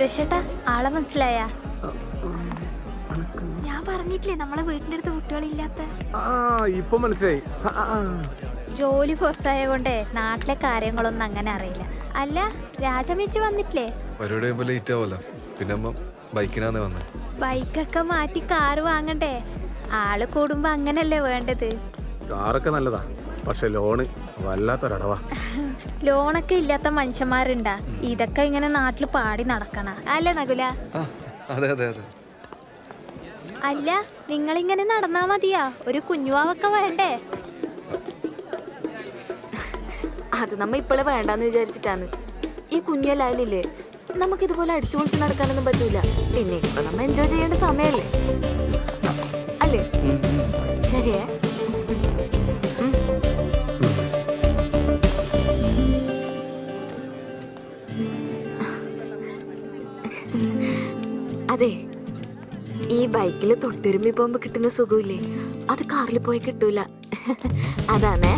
രക്ഷട്ടാ ആളെ മനസ്സിലായ? ഞാൻ പറഞ്ഞിട്ടില്ലേ നമ്മളെ വീടിന്റെ അടുത്ത് കുട്ടികളില്ലാത്ത. ഇപ്പൊ മനസ്സിലായി. ജോലി പുറത്തായ കൊണ്ടേ നാട്ടിലെ കാര്യങ്ങളൊന്നും അങ്ങനെ അറിയില്ല. അല്ല രാജമേച്ചി വന്നിട്ടില്ലേ? പരിപാടി ലേറ്റ് ആവല്ലോ. പിന്നെ ബൈക്കിനാന്ന് വന്നേ. ബൈക്കൊക്കെ മാറ്റി കാറ് വാങ്ങണ്ടേ? ആള് കൂടുമ്പോ അങ്ങനല്ലേ വേണ്ടത്. കാറൊക്കെ നല്ലതാ, പക്ഷെ ലോണ് വല്ലാത്തൊരടവാ. ലോണൊക്കെ ഇല്ലാത്ത മനുഷ്യന്മാരുണ്ടാ? ഇതൊക്കെ ഇങ്ങനെ നാട്ടില് പാടി നടക്കണ അല്ലേ നകുല? അതെ അതെ അതെ. അല്ല നിങ്ങളിങ്ങനെ നടന്നാ മതിയാ? ഒരു കുഞ്ഞുവാവൊക്കെ വേണ്ടേ? അത് നമ്മ ഇപ്പോഴേ വേണ്ടാന്ന് വിചാരിച്ചിട്ടാണ്. ഈ കുഞ്ഞല്ലായാലില്ലേ നമുക്കിതുപോലെ അടിച്ചു പൊളിച്ച് നടക്കാനൊന്നും പറ്റൂല. പിന്നെ ഇപ്പൊ നമ്മ എൻജോയ് ചെയ്യേണ്ട സമയല്ലേ അല്ലേ? ശരിയേ? അതെ, ഈ ബൈക്കിൽ തൊട്ടുരുമ്പി പോകുമ്പോ കിട്ടുന്ന സുഖമില്ലേ, അത് കാറിൽ പോയി കിട്ടൂല. അതാണേ.